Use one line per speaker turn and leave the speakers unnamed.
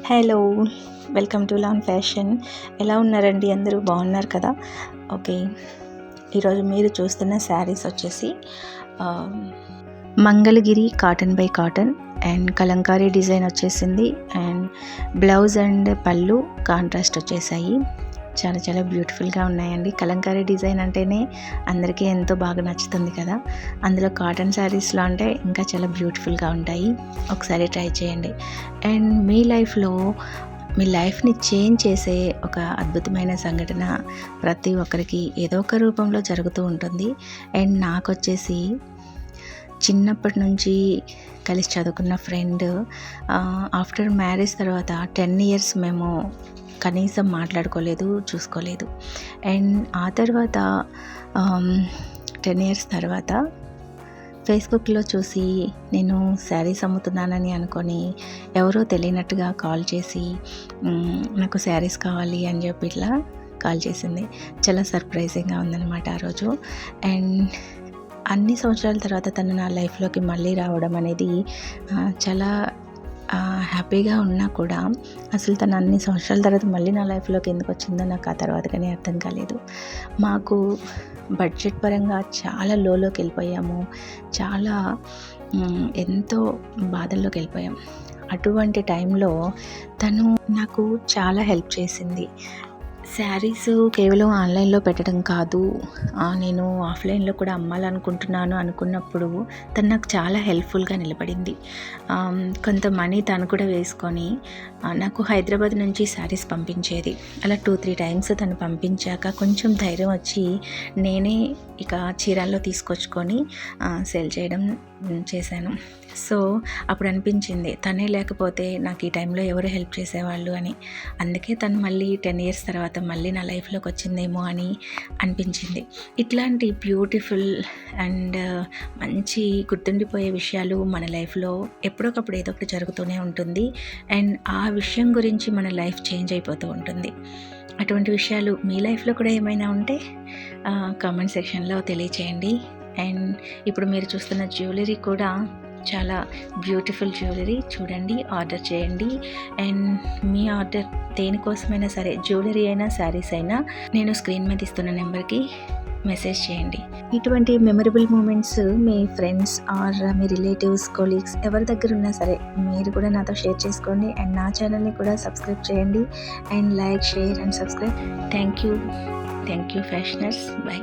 Hello, welcome to lawn fashion. ఎలా ఉన్నారండి? అందరూ బాగున్నారు కదా? ఓకే, ఈరోజు మీరు చూస్తున్న శారీస్ వచ్చేసి Mangalagiri cotton by cotton and Kalamkari design వచ్చేసింది. అండ్ బ్లౌజ్ అండ్ పళ్ళు కాంట్రాస్ట్ వచ్చేసాయి. చాలా చాలా బ్యూటిఫుల్గా ఉన్నాయండి. కలంకారీ డిజైన్ అంటేనే అందరికీ ఎంతో బాగా నచ్చుతుంది కదా. అందులో కాటన్ శారీస్లో అంటే ఇంకా చాలా బ్యూటిఫుల్గా ఉంటాయి. ఒకసారి ట్రై చేయండి. అండ్ మీ లైఫ్ని చేంజ్ చేసే ఒక అద్భుతమైన సంఘటన ప్రతి ఒక్కరికి ఏదో ఒక రూపంలో జరుగుతూ ఉంటుంది. అండ్ నాకు వచ్చేసి చిన్నప్పటి నుంచి కలిసి చదువుకున్న ఫ్రెండ్ ఆఫ్టర్ మ్యారేజ్ తర్వాత 10 years మేము కనీసం మాట్లాడుకోలేదు, చూసుకోలేదు. అండ్ ఆ తర్వాత 10 years తర్వాత ఫేస్బుక్లో చూసి నేను శారీస్ అమ్ముతున్నానని అనుకొని ఎవరో తెలియనట్టుగా కాల్ చేసి నాకు శారీస్ కావాలి అని చెప్పి ఇట్లా కాల్ చేసింది. చాలా సర్ప్రైజింగ్గా ఉందన్నమాట ఆ రోజు. అండ్ అన్ని సంవత్సరాల తర్వాత తను నా లైఫ్లోకి మళ్ళీ రావడం అనేది చాలా హ్యాపీగా ఉన్నా కూడా అసలు తను అన్ని సంవత్సరాల తర్వాత మళ్ళీ నా లైఫ్లోకి ఎందుకు వచ్చిందో నాకు ఆ తర్వాత కానీ అర్థం కాలేదు. మాకు బడ్జెట్ పరంగా చాలా లోకి వెళ్ళిపోయాము, చాలా ఎంతో బాధల్లోకి వెళ్ళిపోయాం. అటువంటి టైంలో తను నాకు చాలా హెల్ప్ చేసింది. శారీస్ కేవలం ఆన్లైన్లో పెట్టడం కాదు, నేను ఆఫ్లైన్లో కూడా అమ్మాలనుకుంటున్నాను అనుకున్నప్పుడు తను నాకు చాలా హెల్ప్ఫుల్గా నిలబడింది. కొంత మనీ తను కూడా వేసుకొని నాకు హైదరాబాద్ నుంచి శారీస్ పంపించేది. అలా 2-3 times తను పంపించాక కొంచెం ధైర్యం వచ్చి నేనే ఇక చీరాల్లో తీసుకొచ్చుకొని సేల్ చేయడం చేశాను. సో అప్పుడు అనిపించింది తనే లేకపోతే నాకు ఈ టైంలో ఎవరు హెల్ప్ చేసేవాళ్ళు అని. అందుకే తను మళ్ళీ 10 years తర్వాత మళ్ళీ నా లైఫ్లోకి వచ్చిందేమో అని అనిపించింది. ఇట్లాంటి బ్యూటిఫుల్ అండ్ మంచి గుర్తుండిపోయే విషయాలు మన లైఫ్లో ఎప్పుడొకప్పుడు ఏదో ఒకటి జరుగుతూనే ఉంటుంది. అండ్ ఆ విషయం గురించి మన లైఫ్ చేంజ్ అయిపోతూ ఉంటుంది. అటువంటి విషయాలు మీ లైఫ్లో కూడా ఏమైనా ఉంటే కామెంట్ సెక్షన్లో తెలియచేయండి. అండ్ ఇప్పుడు మీరు చూస్తున్న జ్యువెలరీ కూడా చాలా బ్యూటిఫుల్ జ్యువెలరీ. చూడండి, ఆర్డర్ చేయండి. అండ్ మీ ఆర్డర్ దేనికోసమైనా సరే, జ్యువెలరీ అయినా శారీస్ అయినా, నేను స్క్రీన్ మీద ఇస్తున్న నెంబర్కి మెసేజ్ చేయండి. ఇటువంటి మెమరబుల్ మూమెంట్స్ మీ ఫ్రెండ్స్ ఆర్ మీ రిలేటివ్స్, కొలీగ్స్ ఎవరి దగ్గర ఉన్నా సరే మీరు కూడా నాతో షేర్ చేసుకోండి. అండ్ నా ఛానల్ని కూడా సబ్స్క్రైబ్ చేయండి. And like, share and subscribe. Thank you fashioners. By.